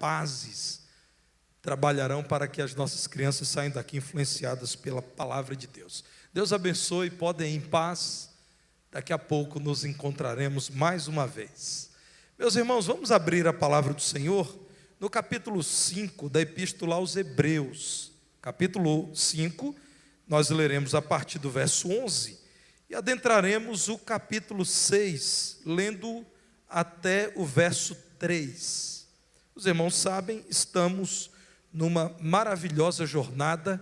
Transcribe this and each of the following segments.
capazes trabalharão para que as nossas crianças saiam daqui influenciadas pela palavra de Deus. Deus abençoe, podem ir em paz. Daqui a pouco nos encontraremos mais uma vez. Meus irmãos, vamos abrir a palavra do Senhor no capítulo 5 da Epístola aos Hebreus. Capítulo 5, nós leremos a partir do verso 11 e adentraremos o capítulo 6, lendo até o verso 3. Os irmãos sabem, estamos numa maravilhosa jornada,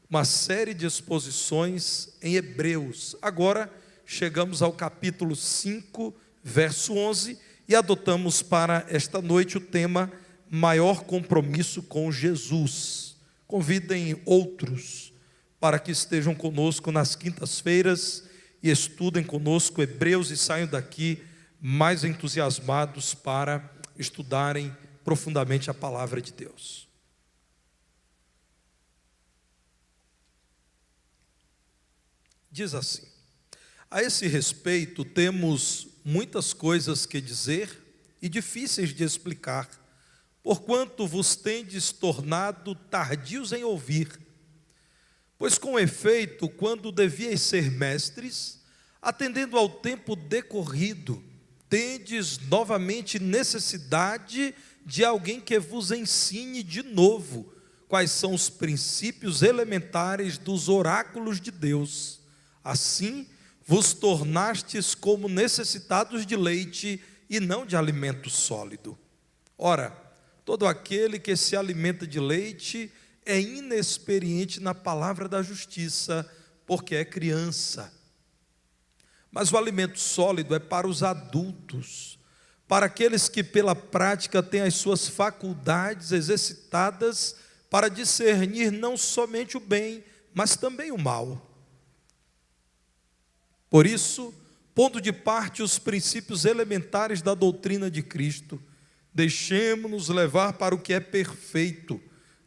uma série de exposições em Hebreus. Agora chegamos ao capítulo 5, verso 11, e adotamos para esta noite o tema maior compromisso com Jesus. Convidem outros para que estejam conosco nas quintas-feiras e estudem conosco Hebreus e saiam daqui mais entusiasmados para estudarem profundamente a palavra de Deus. Diz assim: a esse respeito temos muitas coisas que dizer e difíceis de explicar, porquanto vos tendes tornado tardios em ouvir. Pois com efeito, quando devíeis ser mestres, atendendo ao tempo decorrido, tendes novamente necessidade de alguém que vos ensine de novo quais são os princípios elementares dos oráculos de Deus. Assim, vos tornastes como necessitados de leite e não de alimento sólido. Ora, todo aquele que se alimenta de leite é inexperiente na palavra da justiça, porque é criança. Mas o alimento sólido é para os adultos, para aqueles que pela prática têm as suas faculdades exercitadas para discernir não somente o bem, mas também o mal. Por isso, pondo de parte os princípios elementares da doutrina de Cristo, deixemo-nos levar para o que é perfeito,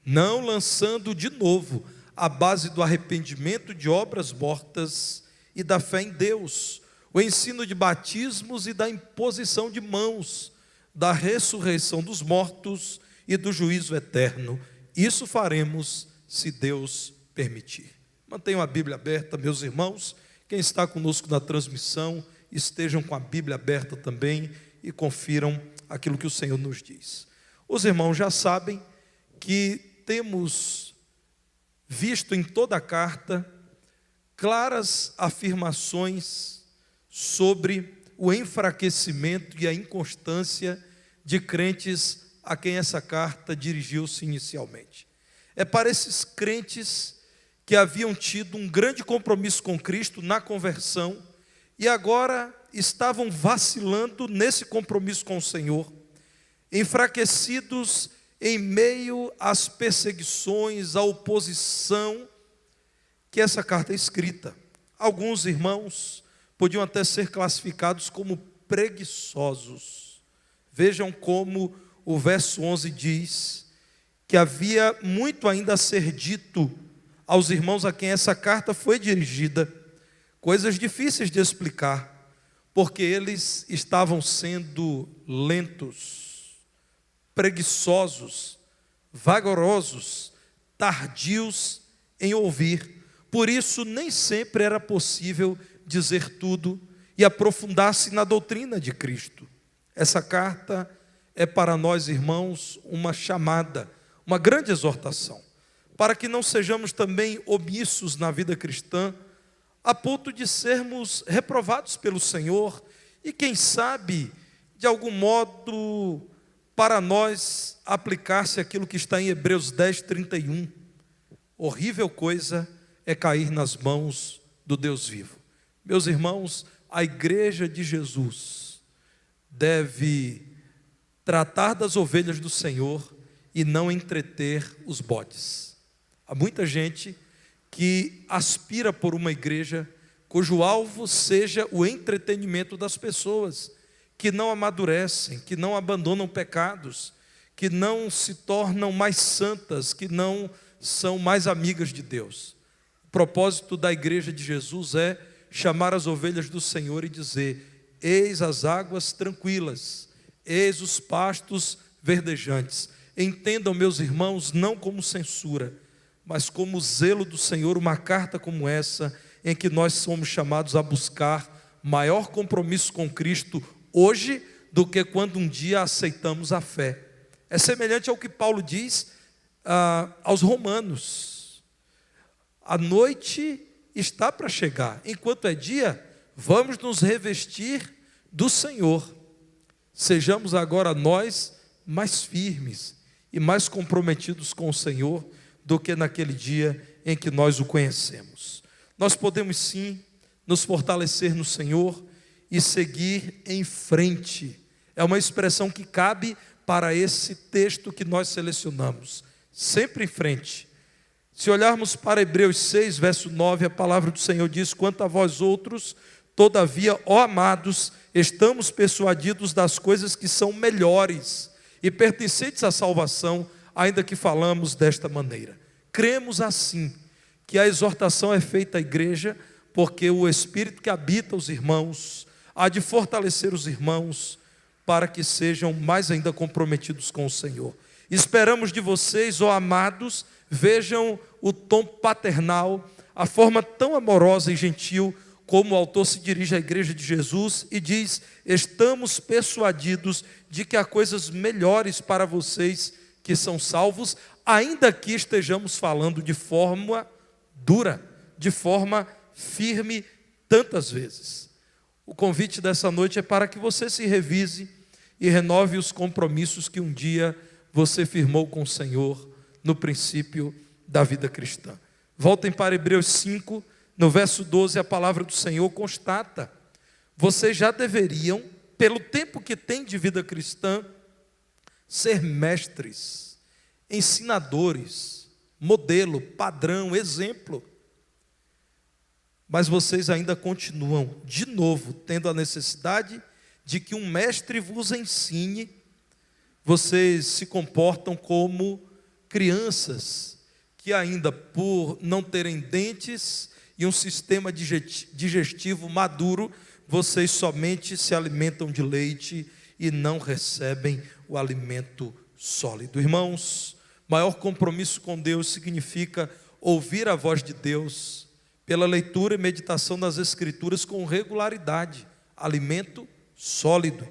não lançando de novo a base do arrependimento de obras mortas e da fé em Deus, o ensino de batismos e da imposição de mãos, da ressurreição dos mortos e do juízo eterno. Isso faremos se Deus permitir. Mantenham a Bíblia aberta, meus irmãos. Quem está conosco na transmissão, estejam com a Bíblia aberta também e confiram aquilo que o Senhor nos diz. Os irmãos já sabem que temos visto em toda a carta claras afirmações sobre o enfraquecimento e a inconstância de crentes a quem essa carta dirigiu-se inicialmente. É para esses crentes que haviam tido um grande compromisso com Cristo na conversão e agora estavam vacilando nesse compromisso com o Senhor, enfraquecidos em meio às perseguições, à oposição, que essa carta é escrita. Alguns irmãos podiam até ser classificados como preguiçosos. Vejam como o verso 11 diz que havia muito ainda a ser dito aos irmãos a quem essa carta foi dirigida, coisas difíceis de explicar, porque eles estavam sendo lentos, preguiçosos, vagarosos, tardios em ouvir. Por isso, nem sempre era possível dizer tudo e aprofundar-se na doutrina de Cristo. Essa carta é para nós, irmãos, uma chamada, uma grande exortação, para que não sejamos também omissos na vida cristã, a ponto de sermos reprovados pelo Senhor e, quem sabe, de algum modo, para nós aplicar-se aquilo que está em Hebreus 10, 31. Horrível coisa é cair nas mãos do Deus vivo. Meus irmãos, a igreja de Jesus deve tratar das ovelhas do Senhor e não entreter os bodes. Há muita gente que aspira por uma igreja cujo alvo seja o entretenimento das pessoas, que não amadurecem, que não abandonam pecados, que não se tornam mais santas, que não são mais amigas de Deus. O propósito da igreja de Jesus é chamar as ovelhas do Senhor e dizer: eis as águas tranquilas, eis os pastos verdejantes, Entendam, meus irmãos, não como censura, mas como zelo do Senhor, uma carta como essa, em que nós somos chamados a buscar maior compromisso com Cristo hoje do que quando um dia aceitamos a fé. É semelhante ao que Paulo diz aos romanos: a noite está para chegar, enquanto é dia, vamos nos revestir do Senhor. Sejamos agora nós mais firmes e mais comprometidos com o Senhor do que naquele dia em que nós o conhecemos. Nós podemos sim nos fortalecer no Senhor e seguir em frente. É uma expressão que cabe para esse texto que nós selecionamos. Sempre em frente. Se olharmos para Hebreus 6, verso 9, a palavra do Senhor diz: quanto a vós outros, todavia, ó amados, estamos persuadidos das coisas que são melhores e pertencentes à salvação, ainda que falamos desta maneira. Cremos assim, que a exortação é feita à igreja, porque o Espírito que habita os irmãos há de fortalecer os irmãos para que sejam mais ainda comprometidos com o Senhor. Esperamos de vocês, ó amados, vejam o tom paternal, a forma tão amorosa e gentil como o autor se dirige à igreja de Jesus e diz: estamos persuadidos de que há coisas melhores para vocês que são salvos, ainda que estejamos falando de forma dura, de forma firme tantas vezes. O convite dessa noite é para que você se revise e renove os compromissos que um dia você firmou com o Senhor no princípio da vida cristã. Voltem para Hebreus 5, no verso 12, a palavra do Senhor constata: vocês já deveriam, pelo tempo que têm de vida cristã, ser mestres, ensinadores, modelo, padrão, exemplo. Mas vocês ainda continuam, de novo, tendo a necessidade de que um mestre vos ensine. Vocês se comportam como crianças que ainda, por não terem dentes e um sistema digestivo maduro, vocês somente se alimentam de leite e não recebem o alimento sólido. Irmãos, maior compromisso com Deus significa ouvir a voz de Deus pela leitura e meditação das Escrituras com regularidade, alimento sólido,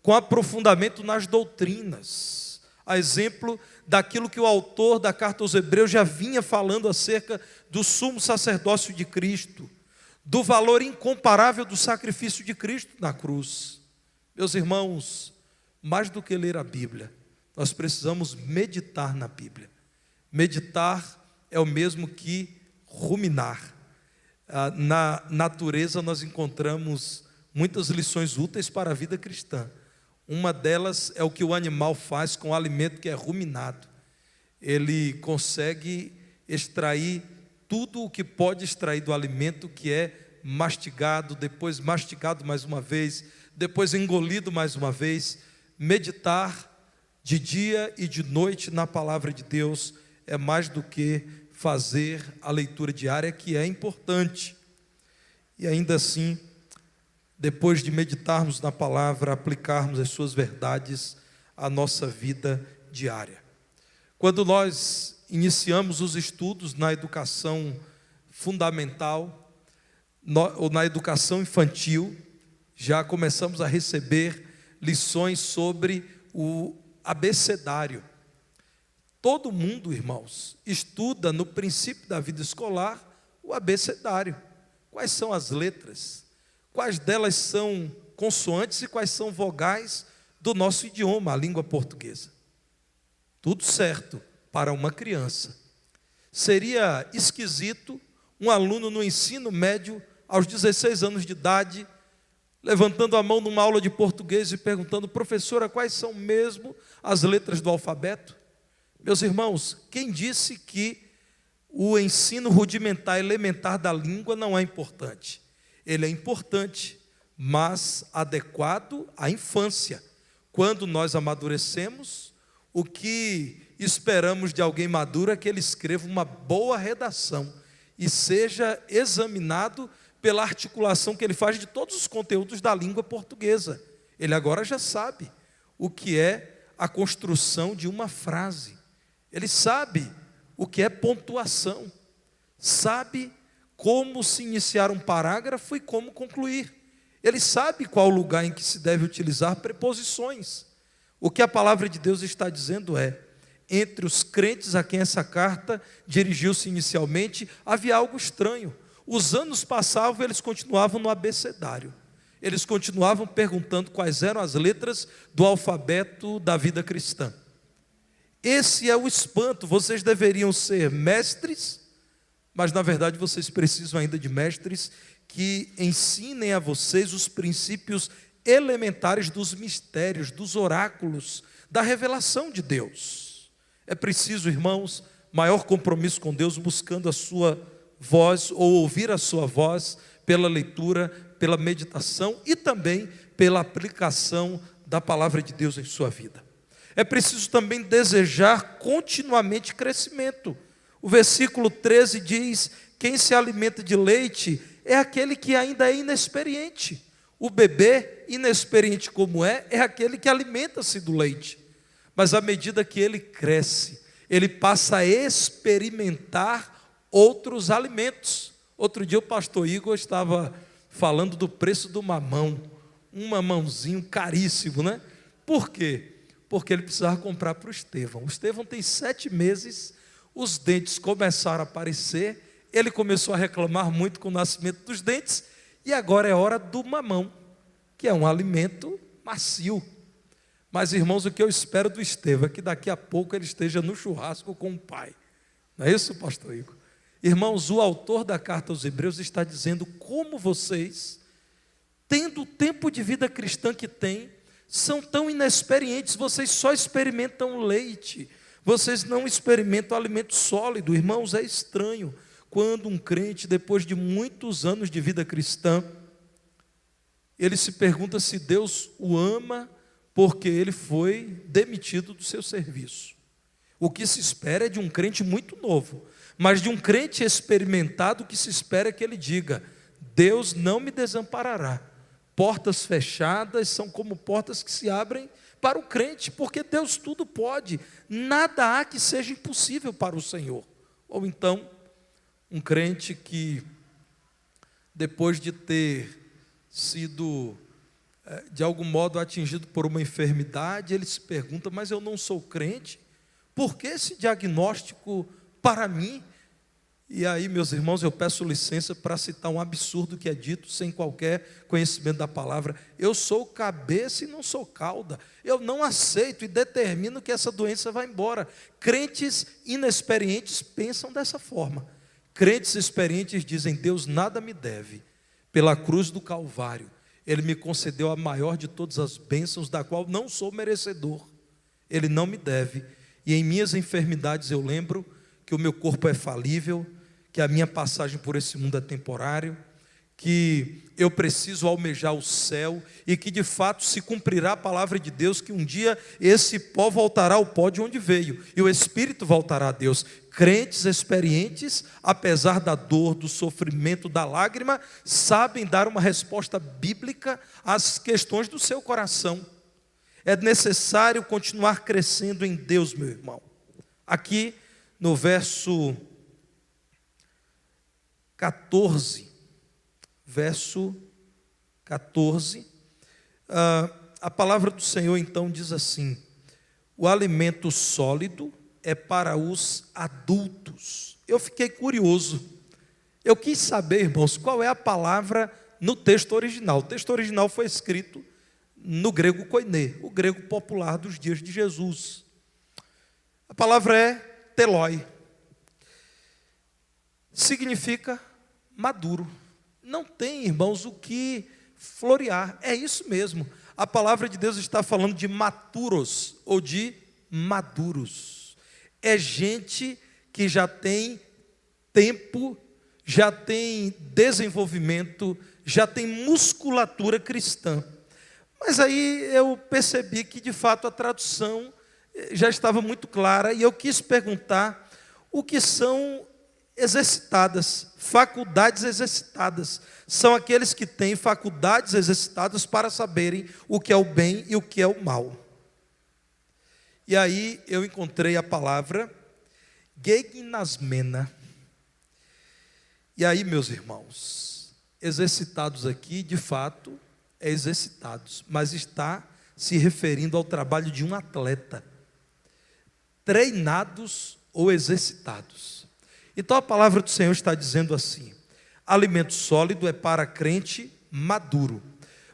com aprofundamento nas doutrinas, a exemplo daquilo que o autor da carta aos Hebreus já vinha falando acerca do sumo sacerdócio de Cristo, do valor incomparável do sacrifício de Cristo na cruz. Meus irmãos, mais do que ler a Bíblia, nós precisamos meditar na Bíblia. Meditar é o mesmo que ruminar. Na natureza nós encontramos muitas lições úteis para a vida cristã. Uma delas é o que o animal faz com o alimento que é ruminado. Ele consegue extrair tudo o que pode extrair do alimento que é mastigado, depois mastigado mais uma vez, depois engolido mais uma vez. Meditar de dia e de noite na palavra de Deus é mais do que fazer a leitura diária, que é importante. E ainda assim, depois de meditarmos na palavra, aplicarmos as suas verdades à nossa vida diária. Quando nós iniciamos os estudos na educação fundamental, ou na educação infantil, já começamos a receber lições sobre o abecedário. Todo mundo, irmãos, estuda no princípio da vida escolar o abecedário. Quais são as letras? Quais delas são consoantes e quais são vogais do nosso idioma, a língua portuguesa? Tudo certo para uma criança. Seria esquisito um aluno no ensino médio, aos 16 anos de idade, levantando a mão numa aula de português e perguntando: professora, quais são mesmo as letras do alfabeto? Meus irmãos, quem disse que o ensino rudimentar, elementar da língua não é importante? Ele é importante, mas adequado à infância. Quando nós amadurecemos, o que esperamos de alguém maduro é que ele escreva uma boa redação e seja examinado pela articulação que ele faz de todos os conteúdos da língua portuguesa. Ele agora já sabe o que é a construção de uma frase. Ele sabe o que é pontuação, sabe como se iniciar um parágrafo e como concluir. Ele sabe qual o lugar em que se deve utilizar preposições. O que a palavra de Deus está dizendo é: entre os crentes a quem essa carta dirigiu-se inicialmente, havia algo estranho. Os anos passavam e eles continuavam no abecedário. Eles continuavam perguntando quais eram as letras do alfabeto da vida cristã. Esse é o espanto. Vocês deveriam ser mestres, mas na verdade vocês precisam ainda de mestres que ensinem a vocês os princípios elementares dos mistérios, dos oráculos, da revelação de Deus. É preciso, irmãos, maior compromisso com Deus, buscando a sua voz, ou ouvir a sua voz, pela leitura, pela meditação e também pela aplicação da palavra de Deus em sua vida. É preciso também desejar continuamente crescimento. O versículo 13 diz: quem se alimenta de leite é aquele que ainda é inexperiente. O bebê, inexperiente como é aquele que alimenta-se do leite. Mas à medida que ele cresce, ele passa a experimentar outros alimentos. Outro dia o pastor Igor estava falando do preço do mamão. Um mamãozinho caríssimo, né? Por quê? Porque ele precisava comprar para o Estevão. O Estevão tem 7 meses, os dentes começaram a aparecer, ele começou a reclamar muito com o nascimento dos dentes, e agora é hora do mamão, que é um alimento macio. Mas, irmãos, o que eu espero do Estevão é que daqui a pouco ele esteja no churrasco com o pai. Não é isso, pastor Igor? Irmãos, o autor da carta aos Hebreus está dizendo como vocês, tendo o tempo de vida cristã que têm, são tão inexperientes. Vocês só experimentam leite, vocês não experimentam alimento sólido. Irmãos, é estranho quando um crente, depois de muitos anos de vida cristã, ele se pergunta se Deus o ama porque ele foi demitido do seu serviço. O que se espera é de um crente muito novo, mas de um crente experimentado, o que se espera é que ele diga: Deus não me desamparará. Portas fechadas são como portas que se abrem para o crente, porque Deus tudo pode, nada há que seja impossível para o Senhor. Ou então, um crente que, depois de ter sido, de algum modo, atingido por uma enfermidade, ele se pergunta: mas eu não sou crente? Por que esse diagnóstico para mim? E aí, meus irmãos, eu peço licença para citar um absurdo que é dito sem qualquer conhecimento da palavra: eu sou cabeça e não sou cauda. Eu não aceito e determino que essa doença vá embora. Crentes inexperientes pensam dessa forma. Crentes experientes dizem: Deus nada me deve. Pela cruz do Calvário, Ele me concedeu a maior de todas as bênçãos, da qual não sou merecedor. Ele não me deve. E em minhas enfermidades eu lembro que o meu corpo é falível, que a minha passagem por esse mundo é temporário, que eu preciso almejar o céu e que de fato se cumprirá a palavra de Deus, que um dia esse pó voltará ao pó de onde veio e o Espírito voltará a Deus. Crentes experientes, apesar da dor, do sofrimento, da lágrima, sabem dar uma resposta bíblica às questões do seu coração. É necessário continuar crescendo em Deus, meu irmão. Aqui no verso 14, a palavra do Senhor então diz assim: o alimento sólido é para os adultos. Eu fiquei curioso, eu quis saber, irmãos, qual é a palavra no texto original. O texto original foi escrito no grego koiné, o grego popular dos dias de Jesus. A palavra é teloi, significa maduro. Não tem, irmãos, o que florear. É isso mesmo. A palavra de Deus está falando de maturos ou de maduros. É gente que já tem tempo, já tem desenvolvimento, já tem musculatura cristã. Mas aí eu percebi que de fato a tradução já estava muito clara e eu quis perguntar o que são exercitadas, faculdades exercitadas. São aqueles que têm faculdades exercitadas para saberem o que é o bem e o que é o mal. E aí eu encontrei a palavra geignasmena. E aí, meus irmãos, exercitados aqui, de fato, é exercitados, mas está se referindo ao trabalho de um atleta, treinados ou exercitados. Então a palavra do Senhor está dizendo assim: alimento sólido é para crente maduro.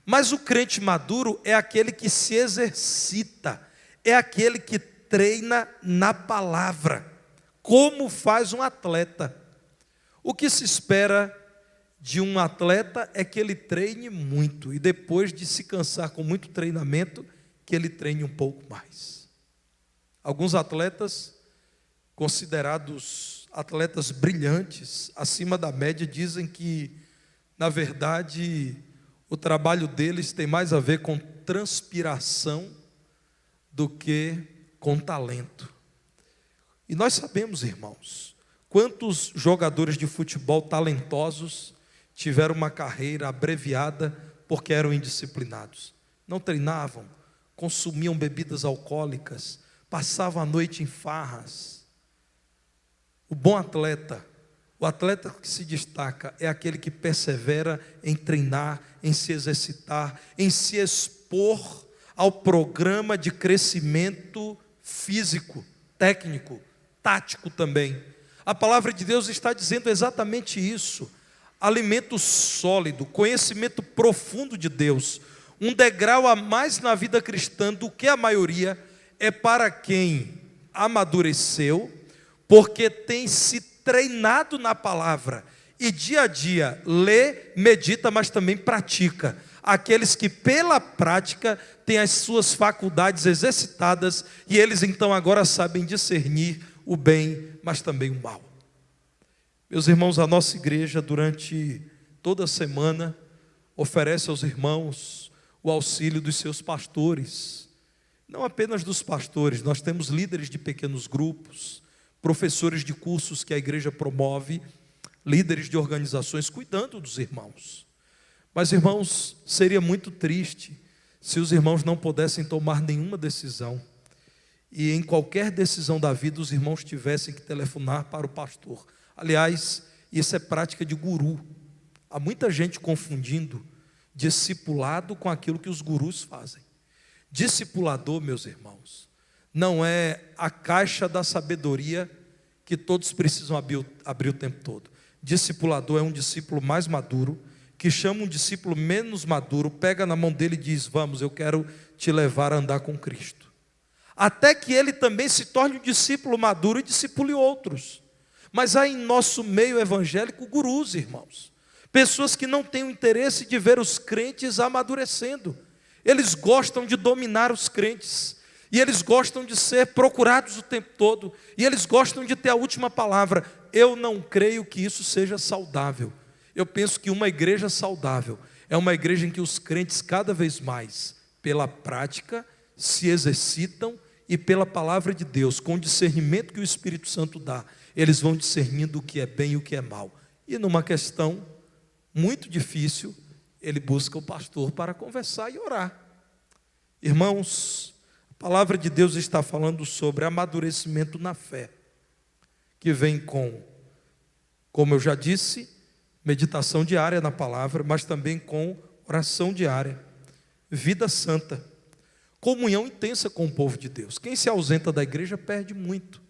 Mas o crente maduro é aquele que se exercita, é aquele que treina na palavra, como faz um atleta. O que se espera de um atleta é que ele treine muito, e depois de se cansar com muito treinamento, que ele treine um pouco mais. Alguns atletas, considerados atletas brilhantes, acima da média, dizem que, na verdade, o trabalho deles tem mais a ver com transpiração do que com talento. E nós sabemos, irmãos, quantos jogadores de futebol talentosos tiveram uma carreira abreviada porque eram indisciplinados. Não treinavam, consumiam bebidas alcoólicas, passavam a noite em farras. O bom atleta, o atleta que se destaca, é aquele que persevera em treinar, em se exercitar, em se expor ao programa de crescimento físico, técnico, tático também. A palavra de Deus está dizendo exatamente isso. Alimento sólido, conhecimento profundo de Deus, um degrau a mais na vida cristã do que a maioria, é para quem amadureceu, porque tem se treinado na palavra, e dia a dia lê, medita, mas também pratica. Aqueles que pela prática têm as suas faculdades exercitadas, e eles então agora sabem discernir o bem, mas também o mal. Meus irmãos, a nossa igreja durante toda a semana oferece aos irmãos o auxílio dos seus pastores. Não apenas dos pastores, nós temos líderes de pequenos grupos, professores de cursos que a igreja promove, líderes de organizações cuidando dos irmãos. Mas, irmãos, seria muito triste se os irmãos não pudessem tomar nenhuma decisão, e em qualquer decisão da vida os irmãos tivessem que telefonar para o pastor. Aliás, isso é prática de guru. Há muita gente confundindo discipulado com aquilo que os gurus fazem. Discipulador, meus irmãos, não é a caixa da sabedoria que todos precisam abrir o tempo todo. Discipulador é um discípulo mais maduro, que chama um discípulo menos maduro, pega na mão dele e diz: vamos, eu quero te levar a andar com Cristo. Até que ele também se torne um discípulo maduro e discipule outros. Mas há em nosso meio evangélico gurus, irmãos, pessoas que não têm o interesse de ver os crentes amadurecendo. Eles gostam de dominar os crentes, e eles gostam de ser procurados o tempo todo, e eles gostam de ter a última palavra. Eu não creio que isso seja saudável. Eu penso que uma igreja saudável é uma igreja em que os crentes cada vez mais, pela prática, se exercitam, e pela palavra de Deus, com o discernimento que o Espírito Santo dá, eles vão discernindo o que é bem e o que é mal. E numa questão muito difícil, ele busca o pastor para conversar e orar. Irmãos, a palavra de Deus está falando sobre amadurecimento na fé, que vem com, como eu já disse, meditação diária na palavra, mas também com oração diária, vida santa, comunhão intensa com o povo de Deus. Quem se ausenta da igreja perde muito.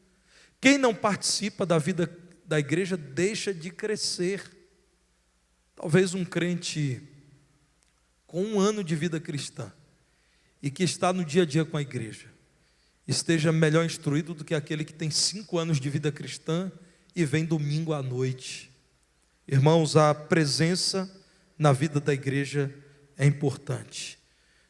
Quem não participa da vida da igreja deixa de crescer. Talvez um crente com 1 ano de vida cristã e que está no dia a dia com a igreja esteja melhor instruído do que aquele que tem 5 anos de vida cristã e vem domingo à noite. Irmãos, a presença na vida da igreja é importante.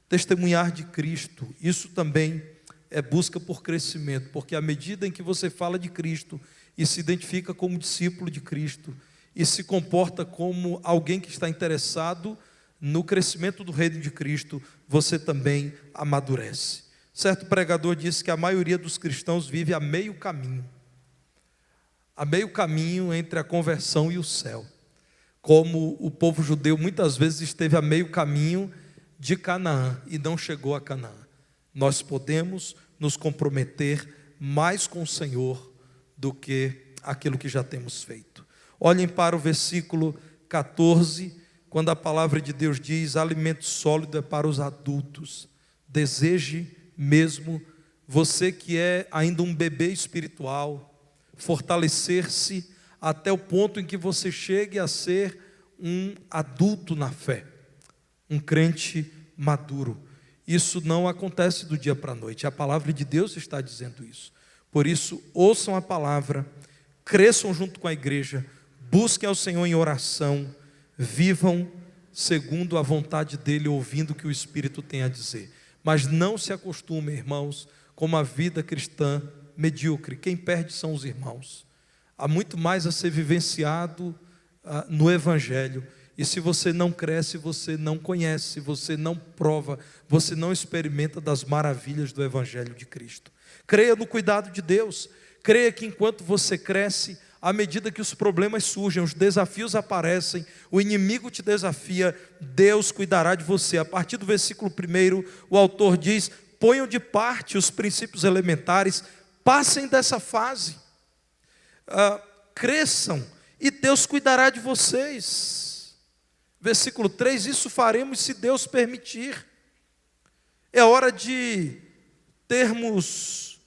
Testemunhar de Cristo, isso também é busca por crescimento, porque à medida em que você fala de Cristo e se identifica como discípulo de Cristo e se comporta como alguém que está interessado no crescimento do reino de Cristo, você também amadurece. Certo pregador disse que a maioria dos cristãos vive a meio caminho entre a conversão e o céu, como o povo judeu muitas vezes esteve a meio caminho de Canaã e não chegou a Canaã. Nós podemos nos comprometer mais com o Senhor do que aquilo que já temos feito. Olhem para o versículo 14, quando a palavra de Deus diz: alimento sólido é para os adultos. Deseje mesmo, você que é ainda um bebê espiritual, fortalecer-se até o ponto em que você chegue a ser um adulto na fé, um crente maduro. Isso não acontece do dia para a noite, a palavra de Deus está dizendo isso. Por isso, ouçam a palavra, cresçam junto com a igreja, busquem ao Senhor em oração, vivam segundo a vontade dEle, ouvindo o que o Espírito tem a dizer. Mas não se acostumem, irmãos, com uma vida cristã medíocre. Quem perde são os irmãos. Há muito mais a ser vivenciado no Evangelho. E se você não cresce, você não conhece, você não prova, você não experimenta das maravilhas do Evangelho de Cristo. Creia no cuidado de Deus. Creia que enquanto você cresce, à medida que os problemas surgem, os desafios aparecem, o inimigo te desafia, Deus cuidará de você. A partir do versículo 1, o autor diz: ponham de parte os princípios elementares, passem dessa fase, cresçam e Deus cuidará de vocês. Versículo 3, isso faremos se Deus permitir. É hora de termos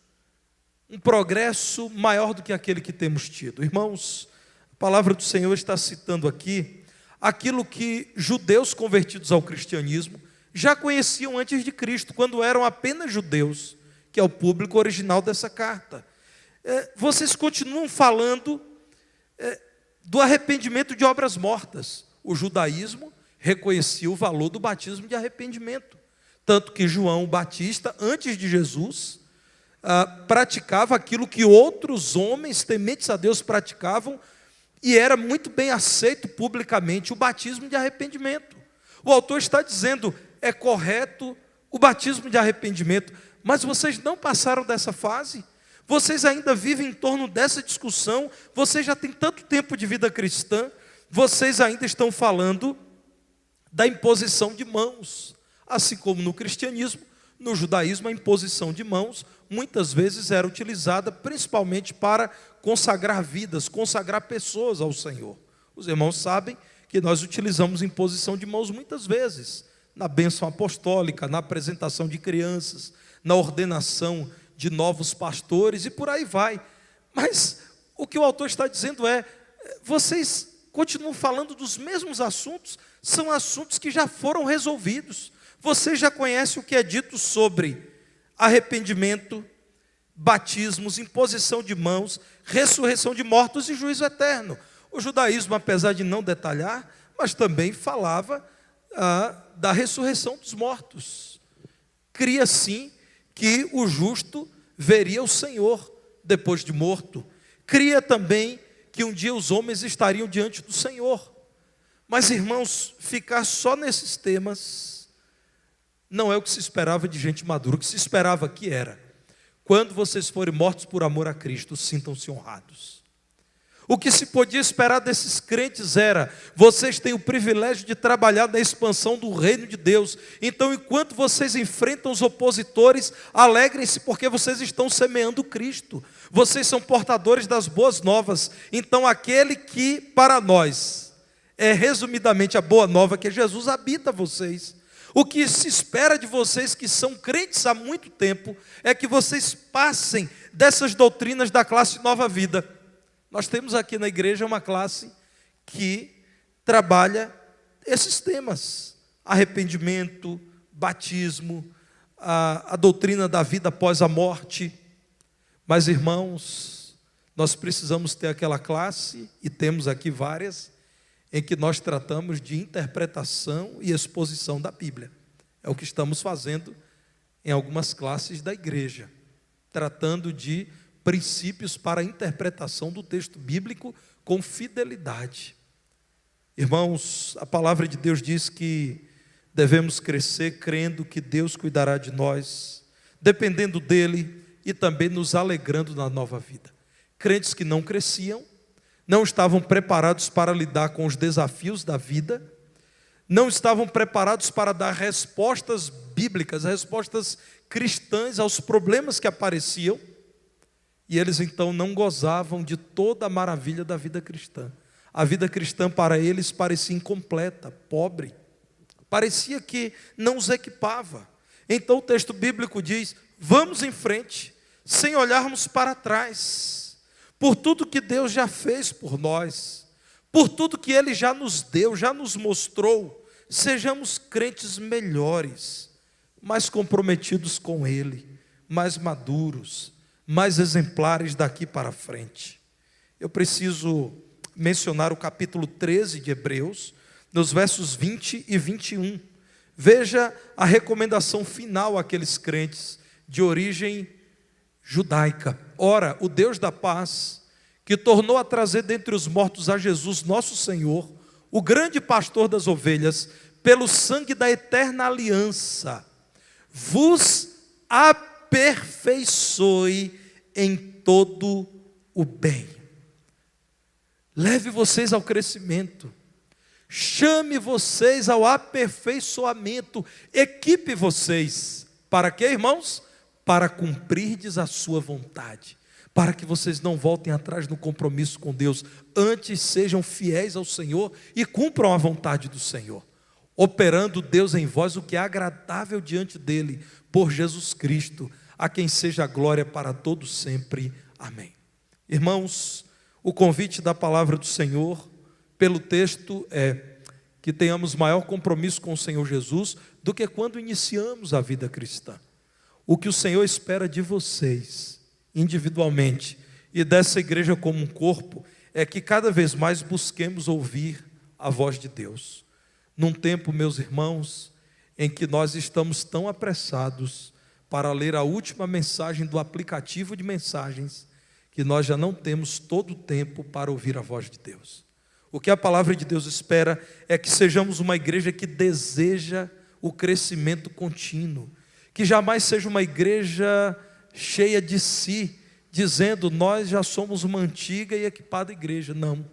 um progresso maior do que aquele que temos tido. Irmãos, a palavra do Senhor está citando aqui aquilo que judeus convertidos ao cristianismo já conheciam antes de Cristo, quando eram apenas judeus, que é o público original dessa carta. Vocês continuam falando do arrependimento de obras mortas. O judaísmo reconhecia o valor do batismo de arrependimento, tanto que João Batista, antes de Jesus, praticava aquilo que outros homens tementes a Deus praticavam, e era muito bem aceito publicamente, o batismo de arrependimento. O autor está dizendo: é correto o batismo de arrependimento, mas vocês não passaram dessa fase, vocês ainda vivem em torno dessa discussão, vocês já têm tanto tempo de vida cristã, vocês ainda estão falando da imposição de mãos, assim como no cristianismo. No judaísmo, a imposição de mãos muitas vezes era utilizada principalmente para consagrar vidas, consagrar pessoas ao Senhor. Os irmãos sabem que nós utilizamos imposição de mãos muitas vezes, na bênção apostólica, na apresentação de crianças, na ordenação de novos pastores e por aí vai. Mas o que o autor está dizendo é: vocês continuam falando dos mesmos assuntos, são assuntos que já foram resolvidos. Você já conhece o que é dito sobre arrependimento, batismos, imposição de mãos, ressurreição de mortos e juízo eterno. O judaísmo, apesar de não detalhar, mas também falava da ressurreição dos mortos. Cria sim que o justo veria o Senhor depois de morto. Cria também que um dia os homens estariam diante do Senhor. Mas, irmãos, ficar só nesses temas não é o que se esperava de gente madura. O que se esperava aqui era: quando vocês forem mortos por amor a Cristo, sintam-se honrados. O que se podia esperar desses crentes era: vocês têm o privilégio de trabalhar na expansão do reino de Deus, então enquanto vocês enfrentam os opositores, alegrem-se porque vocês estão semeando Cristo. Vocês são portadores das boas novas. Então aquele que para nós é resumidamente a boa nova, que Jesus, habita vocês. O que se espera de vocês que são crentes há muito tempo é que vocês passem dessas doutrinas da classe Nova Vida. Nós temos aqui na igreja uma classe que trabalha esses temas: arrependimento, batismo, a doutrina da vida após a morte. Mas, irmãos, nós precisamos ter aquela classe, e temos aqui várias, em que nós tratamos de interpretação e exposição da Bíblia. É o que estamos fazendo em algumas classes da igreja, tratando de princípios para a interpretação do texto bíblico com fidelidade. Irmãos, a palavra de Deus diz que devemos crescer crendo que Deus cuidará de nós, dependendo dEle e também nos alegrando na nova vida. Crentes que não cresciam, não estavam preparados para lidar com os desafios da vida, não estavam preparados para dar respostas bíblicas, respostas cristãs aos problemas que apareciam, e eles então não gozavam de toda a maravilha da vida cristã. A vida cristã para eles parecia incompleta, pobre, parecia que não os equipava. Então o texto bíblico diz: vamos em frente, sem olharmos para trás, por tudo que Deus já fez por nós, por tudo que Ele já nos deu, já nos mostrou, sejamos crentes melhores, mais comprometidos com Ele, mais maduros, mais exemplares daqui para frente. Eu preciso mencionar o capítulo 13 de Hebreus, nos versos 20 e 21. Veja a recomendação final àqueles crentes de origem judaica. Ora, o Deus da paz, que tornou a trazer dentre os mortos a Jesus, nosso Senhor, o grande pastor das ovelhas, pelo sangue da eterna aliança, vos aperfeiçoe em todo o bem. Leve vocês ao crescimento, chame vocês ao aperfeiçoamento, equipe vocês. Para quê, irmãos? Para cumprirdes a sua vontade, para que vocês não voltem atrás no compromisso com Deus, antes sejam fiéis ao Senhor e cumpram a vontade do Senhor, operando Deus em vós o que é agradável diante dele, por Jesus Cristo, a quem seja a glória para todos sempre. Amém. Irmãos, o convite da palavra do Senhor, pelo texto, é que tenhamos maior compromisso com o Senhor Jesus do que quando iniciamos a vida cristã. O que o Senhor espera de vocês, individualmente, e dessa igreja como um corpo, é que cada vez mais busquemos ouvir a voz de Deus. Num tempo, meus irmãos, em que nós estamos tão apressados para ler a última mensagem do aplicativo de mensagens, que nós já não temos todo o tempo para ouvir a voz de Deus. O que a palavra de Deus espera é que sejamos uma igreja que deseja o crescimento contínuo, que jamais seja uma igreja cheia de si, dizendo: nós já somos uma antiga e equipada igreja. Não,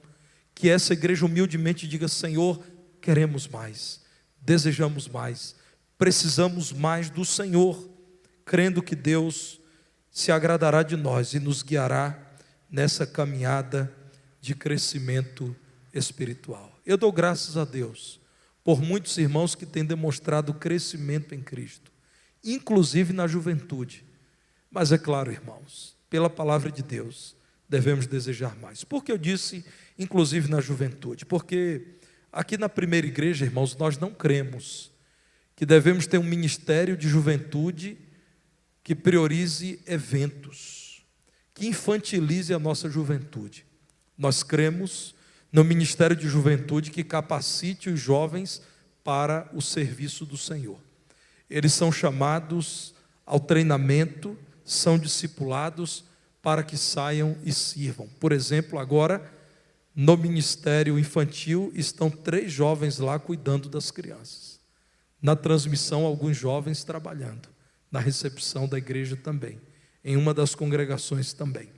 que essa igreja humildemente diga: Senhor, queremos mais, desejamos mais, precisamos mais do Senhor, crendo que Deus se agradará de nós e nos guiará nessa caminhada de crescimento espiritual. Eu dou graças a Deus por muitos irmãos que têm demonstrado crescimento em Cristo, inclusive na juventude. Mas é claro, irmãos, pela palavra de Deus, devemos desejar mais. Por que eu disse inclusive na juventude? Porque aqui na primeira igreja, irmãos, nós não cremos que devemos ter um ministério de juventude que priorize eventos, que infantilize a nossa juventude. Nós cremos no ministério de juventude que capacite os jovens para o serviço do Senhor. Eles são chamados ao treinamento, são discipulados para que saiam e sirvam. Por exemplo, agora, no ministério infantil, estão 3 jovens lá cuidando das crianças. Na transmissão, alguns jovens trabalhando. Na recepção da igreja também, em uma das congregações também.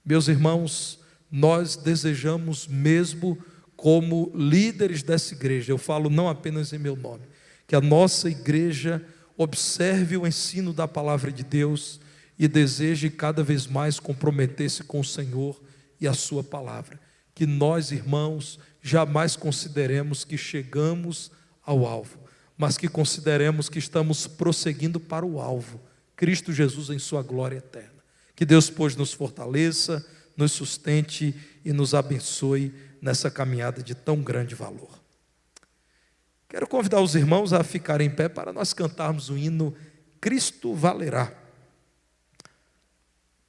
Meus irmãos, nós desejamos mesmo, como líderes dessa igreja, eu falo não apenas em meu nome, que a nossa igreja observe o ensino da palavra de Deus e deseje cada vez mais comprometer-se com o Senhor e a sua palavra. Que nós, irmãos, jamais consideremos que chegamos ao alvo, mas que consideremos que estamos prosseguindo para o alvo, Cristo Jesus em sua glória eterna. Que Deus, pois, nos fortaleça, nos sustente e nos abençoe nessa caminhada de tão grande valor. Quero convidar os irmãos a ficarem em pé para nós cantarmos o hino Cristo Valerá.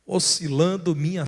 Oscilando minha